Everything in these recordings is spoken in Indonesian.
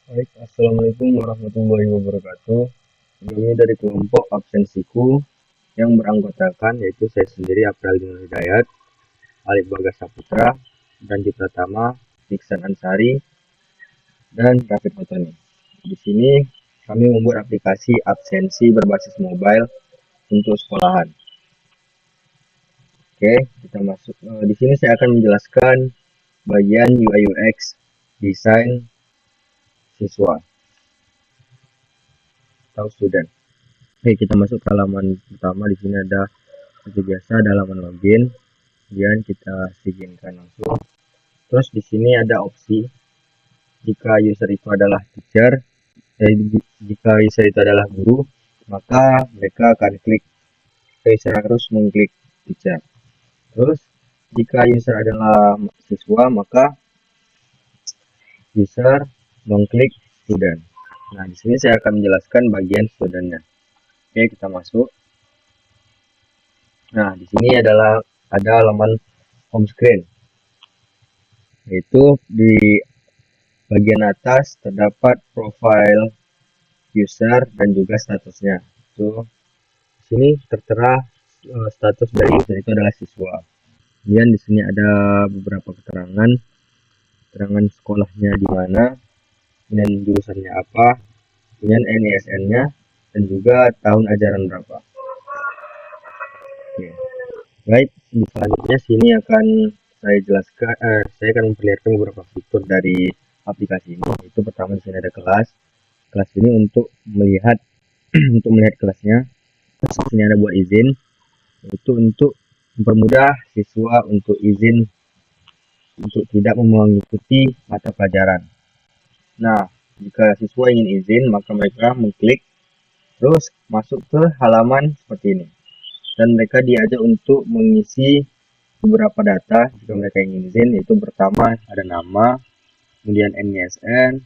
Baik, Assalamualaikum warahmatullahi wabarakatuh. Kami dari kelompok absensiku yang beranggotakan yaitu saya sendiri April Hidayat, Alif Bagas Saputra, Danji Pratama, Iksan Ansari, dan Rafid Hotoni. Di sini kami membuat aplikasi absensi berbasis mobile untuk sekolahan. Oke, kita masuk. Di sini saya akan menjelaskan bagian UI UX desain siswa atau student. Oke, kita masuk ke halaman pertama. Di sini ada seperti biasa ada halaman login. Kemudian kita siginkan langsung. Terus di sini ada opsi jika user itu adalah teacher, jika user itu adalah guru, maka mereka akan klik, user harus mengklik teacher. Terus jika user adalah siswa, maka user mengklik student. Nah, di sini saya akan menjelaskan bagian studentnya. Oke, kita masuk. Nah, di sini adalah ada halaman home screen. Yaitu di bagian atas terdapat profil user dan juga statusnya. Itu di sini tertera status dari user itu adalah siswa. Kemudian di sini ada beberapa keterangan, keterangan sekolahnya di mana, kemudian jurusannya apa, kemudian NISN-nya, dan juga tahun ajaran berapa. Oke. Baik, selanjutnya sini akan saya jelaskan, saya akan memperlihatkan beberapa fitur dari aplikasi ini. Itu pertama di sini ada kelas. Kelas ini untuk melihat untuk melihat kelasnya. Terus di sini ada buat izin. Itu untuk mempermudah siswa untuk izin untuk tidak mengikuti mata pelajaran. Nah, jika siswa ingin izin, maka mereka mengklik terus masuk ke halaman seperti ini. Dan mereka diajak untuk mengisi beberapa data jika mereka ingin izin, yaitu pertama ada nama, kemudian NISN,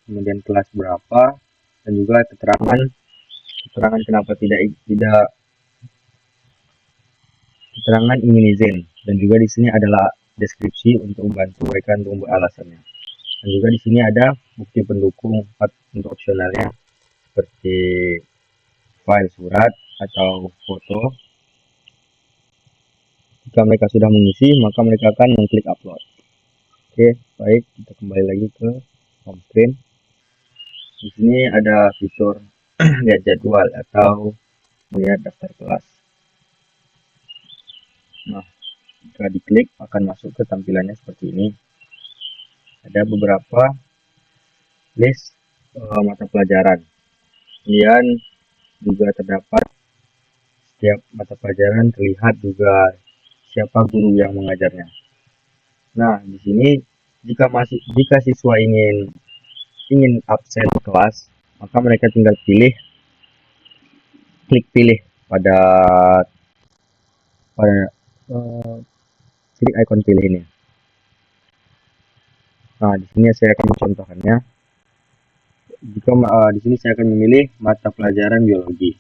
kemudian kelas berapa, dan juga keterangan keterangan kenapa tidak keterangan ingin izin, dan juga di sini adalah deskripsi untuk membantu mereka untuk membuat alasannya. Dan juga di sini ada bukti pendukung untuk opsionalnya seperti file surat atau foto. Jika mereka sudah mengisi, maka mereka akan mengklik upload. Oke, baik, kita kembali lagi ke home screen. Di sini ada fitur lihat jadwal atau melihat daftar kelas. Nah, jika diklik akan masuk ke tampilannya seperti ini. Ada beberapa list mata pelajaran. Kemudian juga terdapat setiap mata pelajaran terlihat juga siapa guru yang mengajarnya. Nah, di sini jika siswa ingin absen kelas, maka mereka tinggal klik pilih pada pada klik ikon pilih ini. Nah, di sini saya akan mencontohkannya. Di sini saya akan memilih mata pelajaran biologi.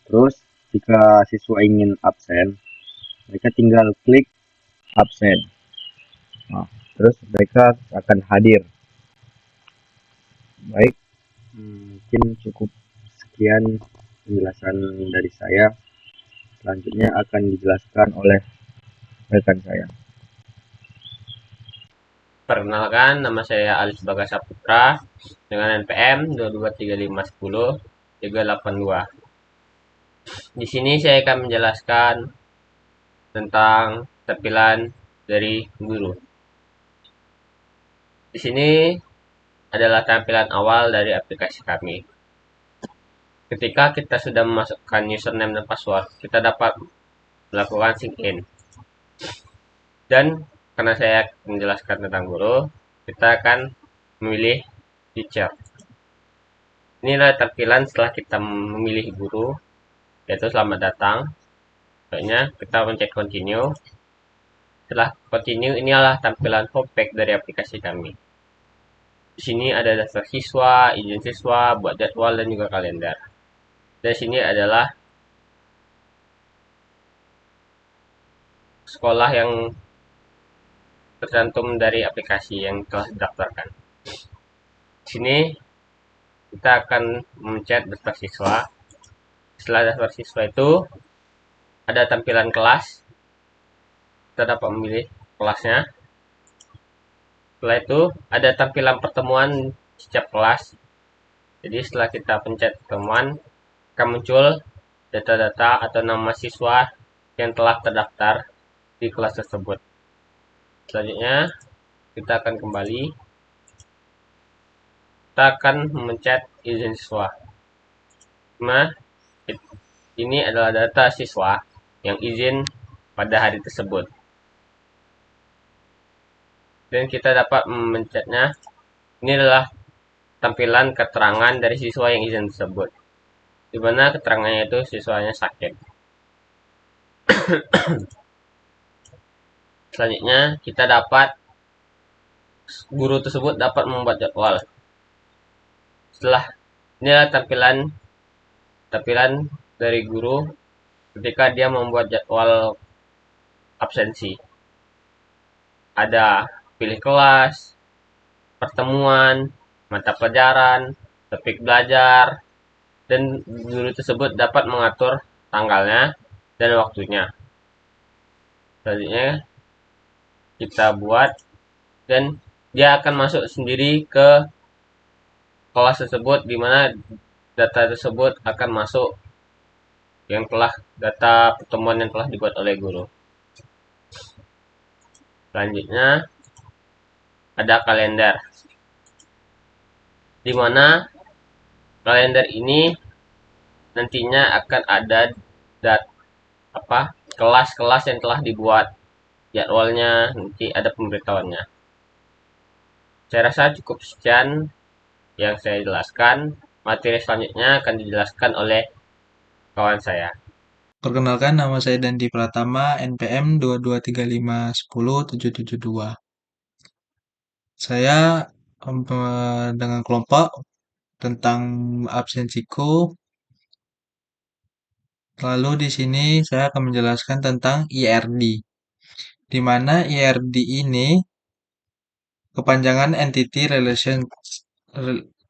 Terus, jika siswa ingin absen, mereka tinggal klik absen. Nah, terus mereka akan hadir. Baik, mungkin cukup sekian penjelasan dari saya. Selanjutnya akan dijelaskan oleh rekan saya. Perkenalkan, nama saya Alif Bagas Saputra dengan NPM 223510382. Di sini saya akan menjelaskan tentang tampilan dari guru. Di sini adalah tampilan awal dari aplikasi kami. Ketika kita sudah memasukkan username dan password, kita dapat melakukan sign in. Dan karena saya menjelaskan tentang guru, kita akan memilih teacher. Inilah tampilan setelah kita memilih guru, yaitu selamat datang. Contohnya kita pencet continue. Setelah continue, ini adalah tampilan homepage dari aplikasi kami. Di sini ada daftar siswa, izin siswa, buat jadwal dan juga kalender. Dan sini adalah sekolah yang tercantum dari aplikasi yang telah didaftarkan. sini kita akan mencet daftar siswa. Setelah daftar siswa itu ada tampilan kelas. Kita dapat memilih kelasnya. Setelah itu ada tampilan pertemuan setiap kelas. Jadi setelah kita pencet pertemuan, akan muncul data-data atau nama siswa yang telah terdaftar di kelas tersebut. Selanjutnya kita akan kembali. Kita akan memencet izin siswa. Nah, ini adalah data siswa yang izin pada hari tersebut. Dan kita dapat memencetnya. Ini adalah tampilan keterangan dari siswa yang izin tersebut. Di mana keterangannya itu siswanya sakit. Selanjutnya kita dapat guru tersebut dapat membuat jadwal. Setelah ini adalah tampilan dari guru ketika dia membuat jadwal absensi. Ada pilih kelas, pertemuan, mata pelajaran, topik belajar, dan guru tersebut dapat mengatur tanggalnya dan waktunya. Selanjutnya kita buat dan dia akan masuk sendiri ke kelas tersebut, di mana data tersebut akan masuk yang telah data pertemuan yang telah dibuat oleh guru. Selanjutnya ada kalender, di mana kalender ini nantinya akan ada kelas-kelas yang telah dibuat, jadwalnya nanti ada pemberitahuannya. Saya rasa cukup sekian yang saya jelaskan. Materi selanjutnya akan dijelaskan oleh kawan saya. Perkenalkan, nama saya Dandi Pratama, NPM 223510772. Saya dengan kelompok tentang absensiku. Lalu di sini saya akan menjelaskan tentang IRD, di mana IRD ini kepanjangan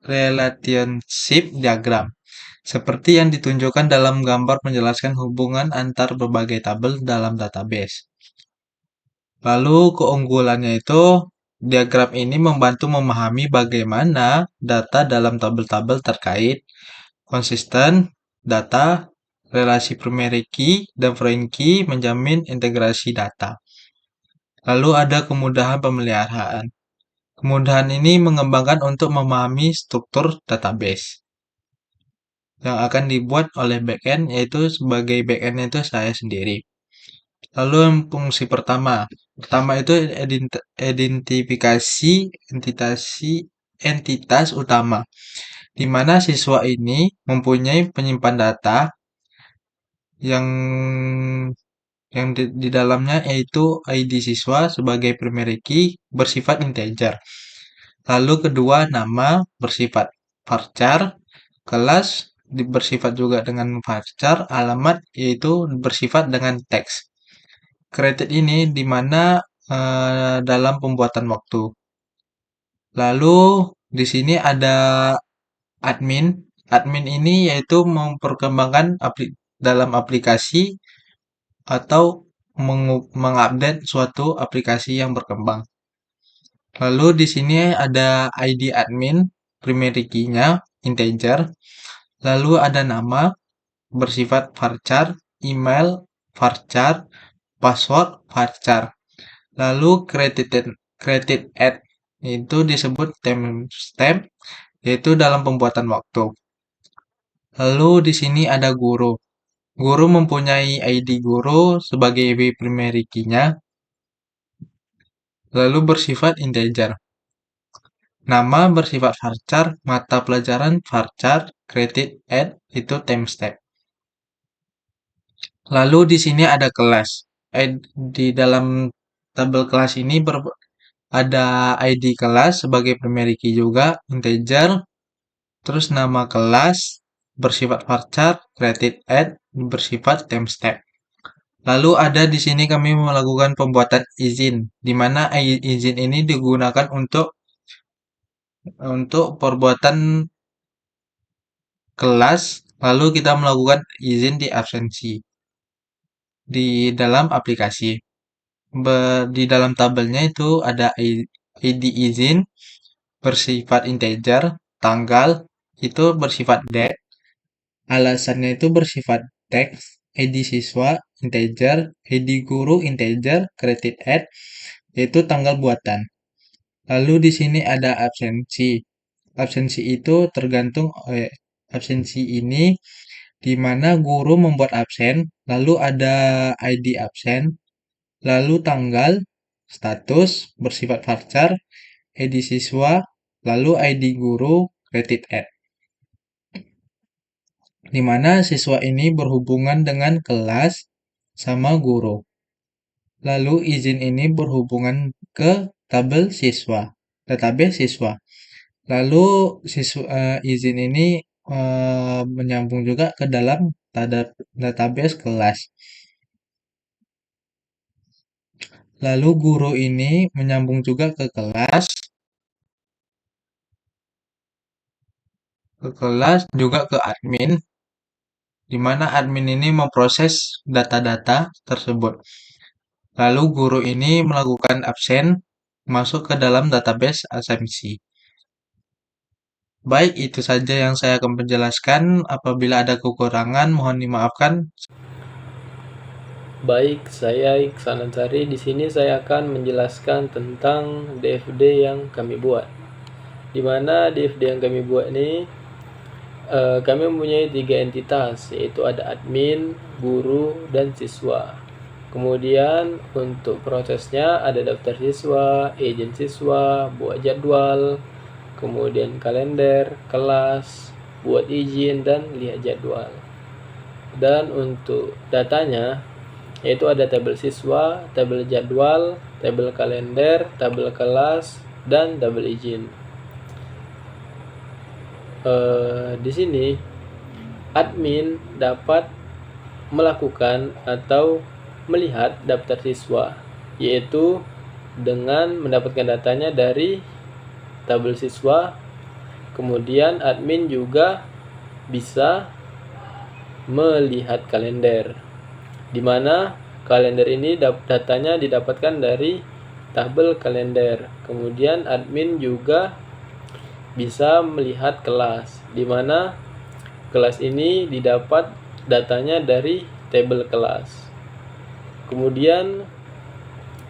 Relationship Diagram, seperti yang ditunjukkan dalam gambar menjelaskan hubungan antar berbagai tabel dalam database. Lalu keunggulannya itu, diagram ini membantu memahami bagaimana data dalam tabel-tabel terkait, konsisten, data, relasi primary key dan foreign key menjamin integrasi data. Lalu ada kemudahan pemeliharaan. Kemudahan ini mengembangkan untuk memahami struktur database yang akan dibuat oleh backend, yaitu sebagai backend itu saya sendiri. Lalu yang fungsi pertama itu identifikasi entitas utama, di mana siswa ini mempunyai penyimpan data yang di dalamnya, yaitu ID siswa sebagai primary key bersifat integer. Lalu kedua, nama bersifat varchar, kelas bersifat juga dengan varchar, alamat yaitu bersifat dengan teks. Created ini di mana dalam pembuatan waktu. Lalu di sini ada admin. Admin ini yaitu memperkembangkan dalam aplikasi atau mengupdate suatu aplikasi yang berkembang. Lalu di sini ada ID admin, primary key-nya integer. Lalu ada nama bersifat varchar, email varchar, password varchar. Lalu created at itu disebut timestamp, yaitu dalam pembuatan waktu. Lalu di sini ada guru. Guru mempunyai ID guru sebagai primary key-nya, lalu bersifat integer. Nama bersifat varchar, mata pelajaran varchar, created at itu timestamp. Lalu di sini ada kelas. Di dalam tabel kelas ini ada ID kelas sebagai primary key juga, integer. Terus nama kelas bersifat varchar, created at bersifat timestamp. Lalu ada di sini kami melakukan pembuatan izin, di mana izin ini digunakan untuk untuk perbuatan kelas, lalu kita melakukan izin di absensi di dalam aplikasi. Di dalam tabelnya itu ada ID izin bersifat integer, tanggal itu bersifat date, alasannya itu bersifat teks, ID siswa integer, ID guru integer, created at yaitu tanggal buatan. Lalu di sini ada absensi. Absensi itu tergantung absensi ini di mana guru membuat absen, lalu ada ID absen, lalu tanggal, status bersifat varchar, ID siswa, lalu ID guru, created at. Di mana siswa ini berhubungan dengan kelas sama guru. Lalu izin ini berhubungan ke tabel siswa, database siswa. Lalu izin ini menyambung juga ke dalam database kelas. Lalu guru ini menyambung juga ke kelas, juga ke admin, di mana admin ini memproses data-data tersebut. Lalu guru ini melakukan absen masuk ke dalam database absensi. Baik, itu saja yang saya akan menjelaskan. Apabila ada kekurangan, mohon dimaafkan. Baik, saya Iksan Ansari. Di sini saya akan menjelaskan tentang DFD yang kami buat. Di mana DFD yang kami buat ini kami mempunyai 3 entitas, yaitu ada admin, guru, dan siswa. Kemudian untuk prosesnya ada daftar siswa, izin siswa, buat jadwal, kemudian kalender, kelas, buat izin, dan lihat jadwal. Dan untuk datanya yaitu ada tabel siswa, tabel jadwal, tabel kalender, tabel kelas, dan tabel izin. Di sini admin dapat melakukan atau melihat daftar siswa, yaitu dengan mendapatkan datanya dari tabel siswa. Kemudian admin juga bisa melihat kalender, di mana kalender ini datanya didapatkan dari tabel kalender. Kemudian admin juga bisa melihat kelas, di mana kelas ini didapat datanya dari tabel kelas. Kemudian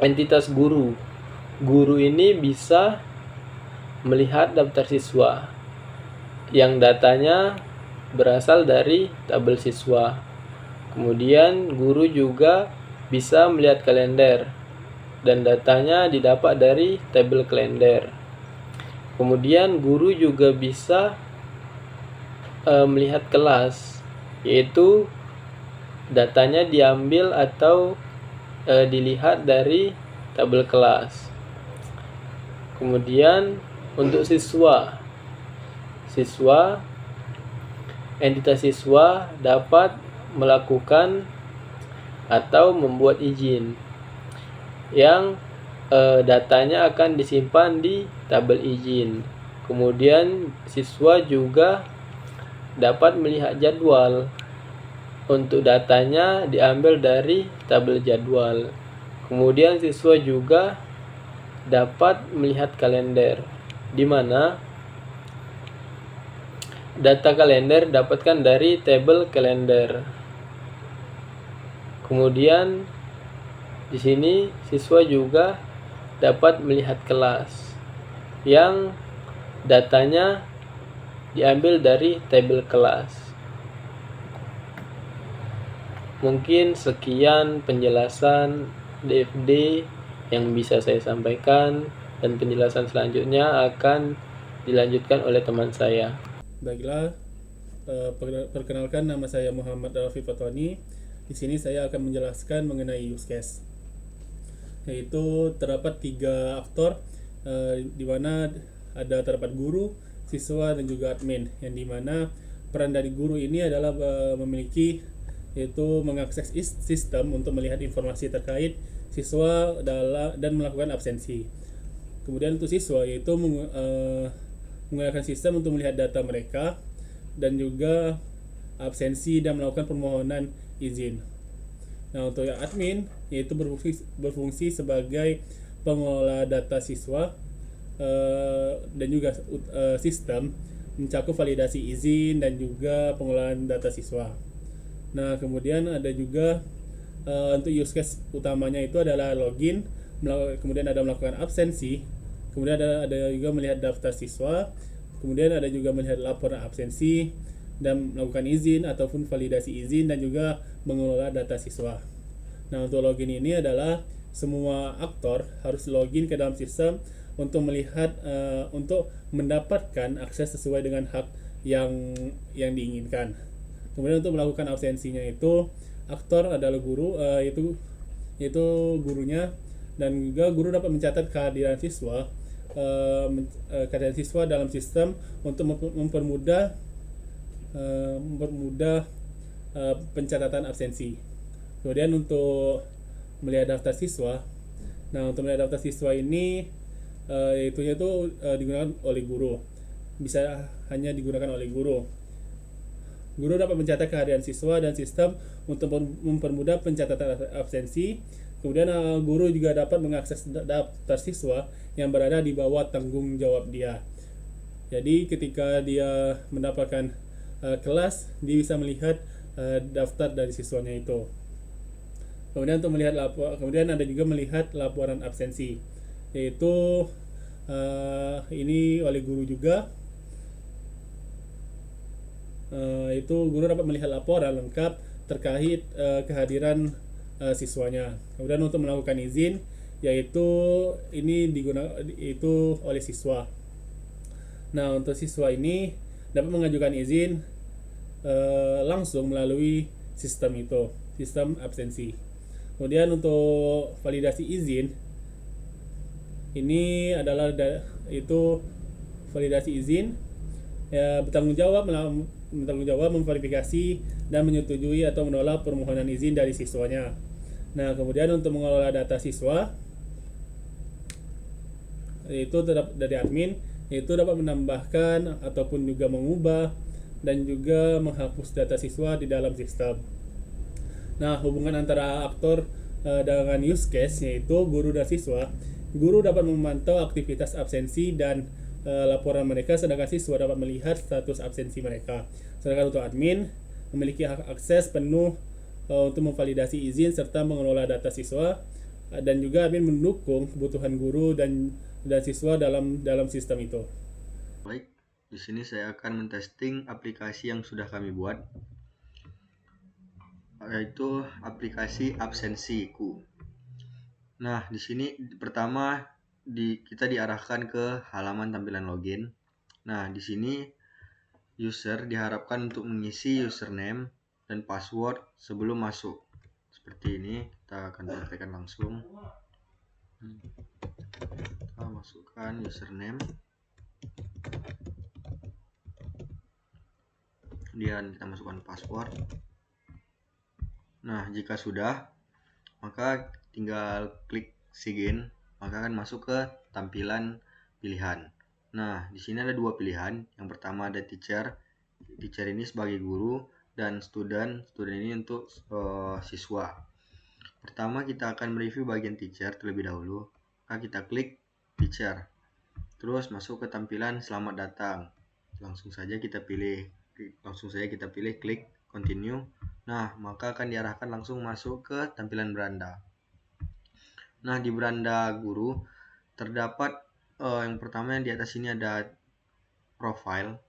entitas guru. Guru ini bisa melihat daftar siswa yang datanya berasal dari tabel siswa. Kemudian guru juga bisa melihat kalender dan datanya didapat dari tabel kalender. Kemudian guru juga bisa melihat kelas, yaitu datanya diambil atau dilihat dari tabel kelas. Kemudian untuk siswa, entitas siswa dapat melakukan atau membuat izin yang datanya akan disimpan di tabel izin. Kemudian siswa juga dapat melihat jadwal. Untuk datanya diambil dari tabel jadwal. Kemudian siswa juga dapat melihat kalender, di mana data kalender dapatkan dari tabel kalender. Kemudian di sini siswa juga dapat melihat kelas yang datanya diambil dari tabel kelas. Mungkin sekian penjelasan DFD yang bisa saya sampaikan, dan penjelasan selanjutnya akan dilanjutkan oleh teman saya. Baiklah, perkenalkan, nama saya Muhammad Rafi Fatwani. Di sini saya akan menjelaskan mengenai use case, yaitu terdapat 3 aktor, di mana terdapat guru, siswa, dan juga admin. Yang di mana peran dari guru ini adalah memiliki, yaitu mengakses sistem untuk melihat informasi terkait siswa dan melakukan absensi. Kemudian untuk siswa, yaitu menggunakan sistem untuk melihat data mereka dan juga absensi dan melakukan permohonan izin. Nah, untuk yang admin yaitu berfungsi sebagai pengelola data siswa dan juga sistem, mencakup validasi izin dan juga pengelolaan data siswa. Nah, kemudian ada juga untuk use case utamanya itu adalah login, kemudian ada melakukan absensi, kemudian ada juga melihat daftar siswa, kemudian ada juga melihat laporan absensi dan melakukan izin ataupun validasi izin dan juga mengelola data siswa. Nah, untuk login ini adalah semua aktor harus login ke dalam sistem untuk melihat untuk mendapatkan akses sesuai dengan hak yang diinginkan. Kemudian untuk melakukan absensinya itu aktor adalah guru, yaitu gurunya, dan juga guru dapat mencatat kehadiran siswa dalam sistem untuk mempermudah pencatatan absensi. Kemudian untuk melihat daftar siswa, nah untuk melihat daftar siswa ini itu digunakan oleh guru, bisa hanya digunakan oleh guru. Guru dapat mencatat kehadiran siswa dan sistem untuk mempermudah pencatatan absensi. Kemudian guru juga dapat mengakses daftar siswa yang berada di bawah tanggung jawab dia. Jadi ketika dia mendapatkan kelas, dia bisa melihat daftar dari siswanya itu. Kemudian untuk melihat kemudian ada juga melihat laporan absensi, yaitu ini oleh guru juga. Itu guru dapat melihat laporan lengkap terkait kehadiran siswanya. Kemudian untuk melakukan izin, yaitu ini digunakan itu oleh siswa. Nah, untuk siswa ini dapat mengajukan izin langsung melalui sistem itu, sistem absensi. Kemudian untuk validasi izin, ini adalah itu validasi izin ya, bertanggung jawab memverifikasi dan menyetujui atau menolak permohonan izin dari siswanya. Nah, kemudian untuk mengelola data siswa, itu dari admin, yaitu dapat menambahkan ataupun juga mengubah dan juga menghapus data siswa di dalam sistem. Nah, hubungan antara aktor dengan use case, yaitu guru dan siswa. Guru dapat memantau aktivitas absensi dan laporan mereka, sedangkan siswa dapat melihat status absensi mereka. Sedangkan untuk admin memiliki hak akses penuh untuk memvalidasi izin serta mengelola data siswa, dan juga admin mendukung kebutuhan guru dan siswa dalam sistem itu. Baik, di sini saya akan mentesting aplikasi yang sudah kami buat, yaitu aplikasi absensiku. Nah, di sini pertama kita diarahkan ke halaman tampilan login. Nah, di sini user diharapkan untuk mengisi username dan password sebelum masuk. Seperti ini, kita akan praktekkan langsung. Kita masukkan username, kemudian kita masukkan password. Nah, jika sudah, maka tinggal klik sign, maka akan masuk ke tampilan pilihan. Nah, di sini ada dua pilihan. Yang pertama ada teacher. Teacher ini sebagai guru, dan student ini untuk siswa. Pertama kita akan mereview bagian teacher terlebih dahulu. Maka kita klik teacher. Terus masuk ke tampilan selamat datang. Langsung saja kita pilih klik continue. Nah, maka akan diarahkan langsung masuk ke tampilan beranda. Nah, di beranda guru terdapat yang pertama yang di atas ini ada profile,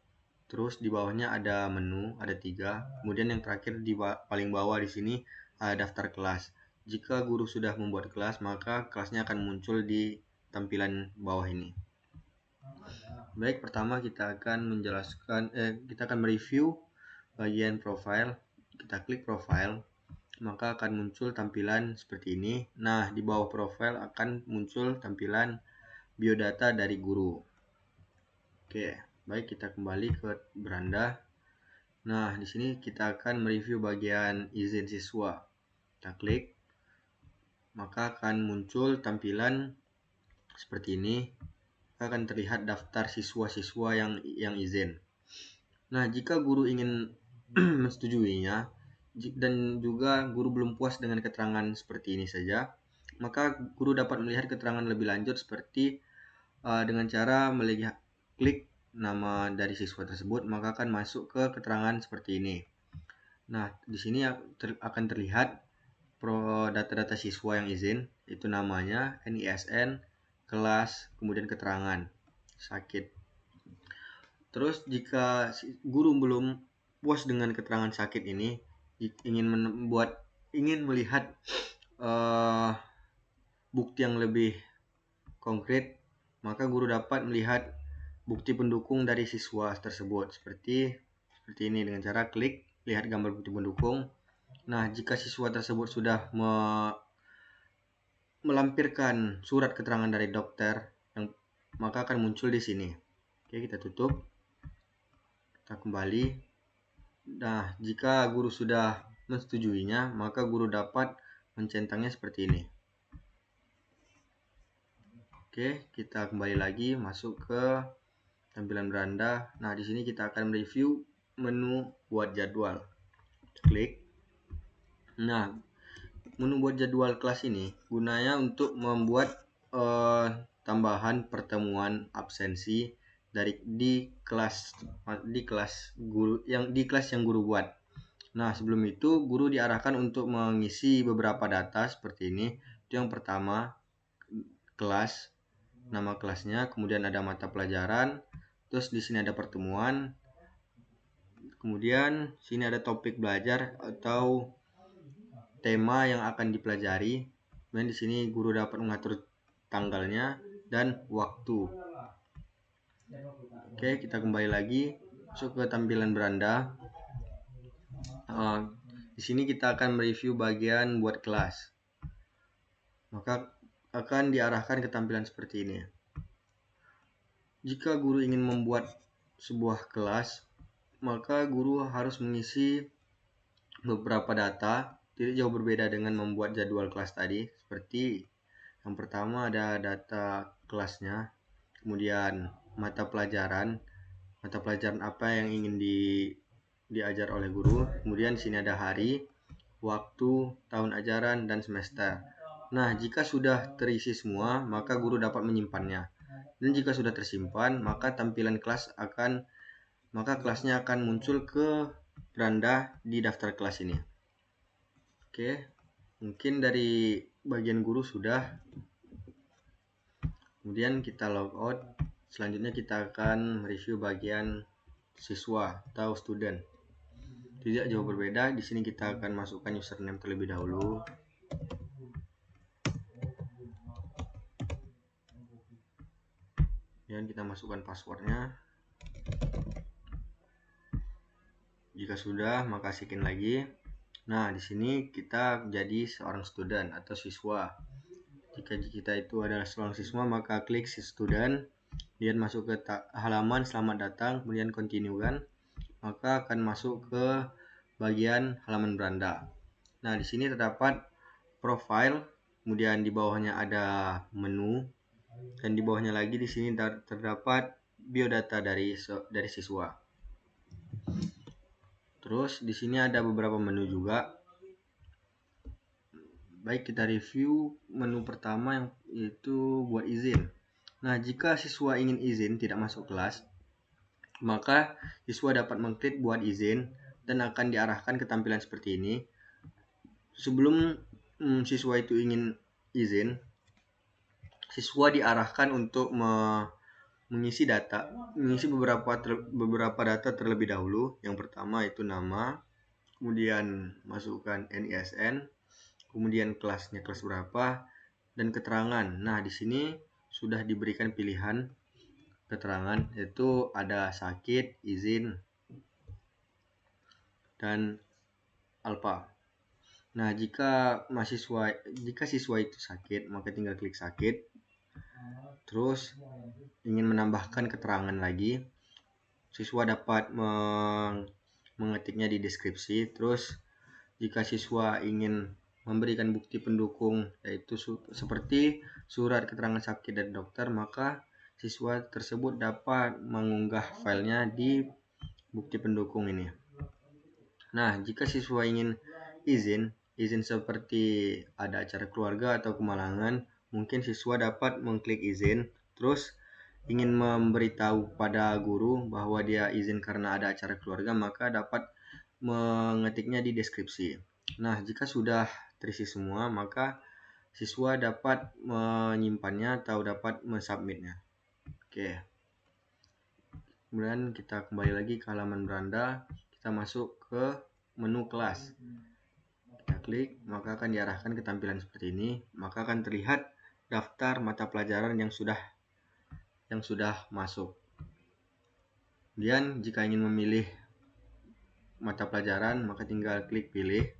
terus di bawahnya ada menu, ada 3. Kemudian yang terakhir di paling bawah di sini ada daftar kelas. Jika guru sudah membuat kelas, maka kelasnya akan muncul di tampilan bawah ini. Baik, pertama kita akan mereview bagian profile. Kita klik profile, maka akan muncul tampilan seperti ini. Nah, di bawah profile akan muncul tampilan biodata dari guru. Oke, baik, kita kembali ke beranda. Nah, di sini kita akan mereview bagian izin siswa. Kita klik, maka akan muncul tampilan seperti ini. maka akan terlihat daftar siswa-siswa yang izin. Nah, jika guru ingin mensetujuinya dan juga guru belum puas dengan keterangan seperti ini saja, maka guru dapat melihat keterangan lebih lanjut seperti dengan cara melihat klik nama dari siswa tersebut, maka akan masuk ke keterangan seperti ini. Nah, di sini akan terlihat data-data siswa yang izin, itu namanya, NISN, kelas, kemudian keterangan sakit. Terus jika guru belum puas dengan keterangan sakit ini, ingin melihat bukti yang lebih konkret, maka guru dapat melihat bukti pendukung dari siswa tersebut seperti ini dengan cara klik lihat gambar bukti pendukung. Nah, jika siswa tersebut sudah melampirkan surat keterangan dari dokter, maka akan muncul di sini. Oke, kita tutup. Kita kembali. Nah, jika guru sudah mensetujuinya, maka guru dapat mencentangnya seperti ini. Oke, kita kembali lagi masuk ke tampilan beranda. Nah, di sini kita akan mereview menu buat jadwal. Klik. Nah, menu buat jadwal kelas ini gunanya untuk membuat tambahan pertemuan absensi di kelas yang guru buat. Nah, sebelum itu guru diarahkan untuk mengisi beberapa data seperti ini. Itu yang pertama, kelas, nama kelasnya, kemudian ada mata pelajaran, terus di sini ada pertemuan, kemudian sini ada topik belajar atau tema yang akan dipelajari. Dan di sini guru dapat mengatur tanggalnya dan waktu. Oke, kita kembali lagi masuk ke tampilan beranda. Di sini kita akan mereview bagian buat kelas. Maka akan diarahkan ke tampilan seperti ini. Jika guru ingin membuat sebuah kelas, maka guru harus mengisi beberapa data. Tidak jauh berbeda dengan membuat jadwal kelas tadi. Seperti yang pertama ada data kelasnya, kemudian mata pelajaran apa yang ingin diajar oleh guru, kemudian sini ada hari, waktu, tahun ajaran, dan semester. Nah, jika sudah terisi semua, maka guru dapat menyimpannya. Dan jika sudah tersimpan, maka tampilan kelasnya akan muncul ke beranda di daftar kelas ini. Oke, mungkin dari bagian guru sudah. Kemudian kita logout. Selanjutnya kita akan mereview bagian siswa atau student. Tidak jauh berbeda. Di sini kita akan masukkan username terlebih dahulu. Dan kita masukkan passwordnya. Jika sudah, maka sikin lagi. Nah, di sini kita jadi seorang student atau siswa. Jika kita itu adalah seorang siswa, maka klik si student, kemudian masuk ke halaman selamat datang, kemudian continue kan, maka akan masuk ke bagian halaman beranda. Nah, di sini terdapat profile, kemudian di bawahnya ada menu, dan di bawahnya lagi di sini terdapat biodata dari siswa. Terus di sini ada beberapa menu juga. Baik, kita review menu pertama yang yaitu buat izin. Nah, jika siswa ingin izin tidak masuk kelas, maka siswa dapat mengklik buat izin dan akan diarahkan ke tampilan seperti ini. Sebelum siswa itu ingin izin, siswa diarahkan untuk mengisi beberapa data terlebih dahulu. Yang pertama itu nama, kemudian masukkan NISN, kemudian kelasnya kelas berapa, dan keterangan. Nah, di sini sudah diberikan pilihan keterangan, yaitu ada sakit, izin, dan alfa. Nah, jika siswa itu sakit, maka tinggal klik sakit. Terus ingin menambahkan keterangan lagi, siswa dapat mengetiknya di deskripsi. Terus jika siswa ingin memberikan bukti pendukung, yaitu seperti surat keterangan sakit dari dokter, maka siswa tersebut dapat mengunggah filenya di bukti pendukung ini. Nah, jika siswa ingin izin seperti ada acara keluarga atau kemalangan, mungkin siswa dapat mengklik izin, terus ingin memberitahu pada guru bahwa dia izin karena ada acara keluarga, maka dapat mengetiknya di deskripsi. Nah, jika sudah terisi semua, maka siswa dapat menyimpannya atau dapat mensubmitnya. Oke. Kemudian kita kembali lagi ke halaman beranda, kita masuk ke menu kelas. Kita klik, maka akan diarahkan ke tampilan seperti ini, maka akan terlihat daftar mata pelajaran yang sudah masuk. Kemudian jika ingin memilih mata pelajaran, maka tinggal klik pilih,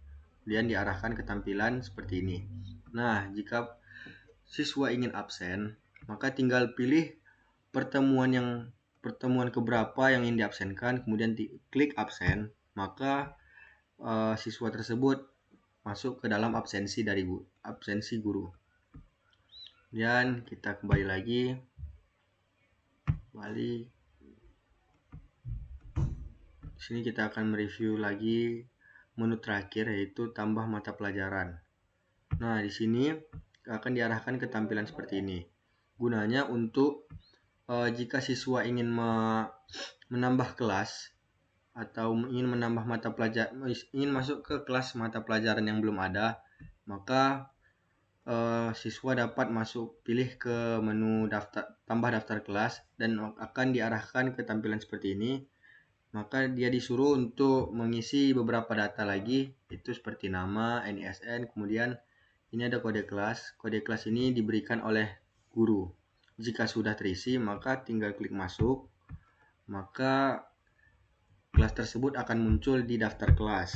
kemudian diarahkan ke tampilan seperti ini. Nah, jika siswa ingin absen, maka tinggal pilih pertemuan keberapa yang ingin diabsenkan, kemudian klik absen, maka siswa tersebut masuk ke dalam absensi guru. Kemudian kita kembali lagi. Di sini kita akan mereview lagi menu terakhir, yaitu tambah mata pelajaran. Nah, di sini akan diarahkan ke tampilan seperti ini. Gunanya untuk jika siswa ingin menambah kelas atau ingin menambah mata pelajaran, ingin masuk ke kelas mata pelajaran yang belum ada, maka siswa dapat pilih ke menu tambah daftar kelas dan akan diarahkan ke tampilan seperti ini. Maka dia disuruh untuk mengisi beberapa data lagi, itu seperti nama, NISN, kemudian ini ada kode kelas. Kode kelas ini diberikan oleh guru. Jika sudah terisi, maka tinggal klik masuk, maka kelas tersebut akan muncul di daftar kelas.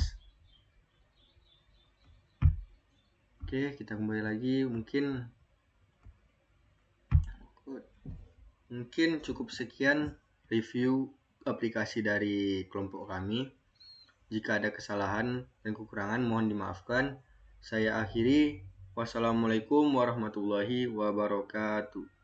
Oke, kita kembali lagi. Mungkin cukup sekian review aplikasi dari kelompok kami. Jika ada kesalahan dan kekurangan, mohon dimaafkan. Saya akhiri. Wassalamualaikum warahmatullahi wabarakatuh.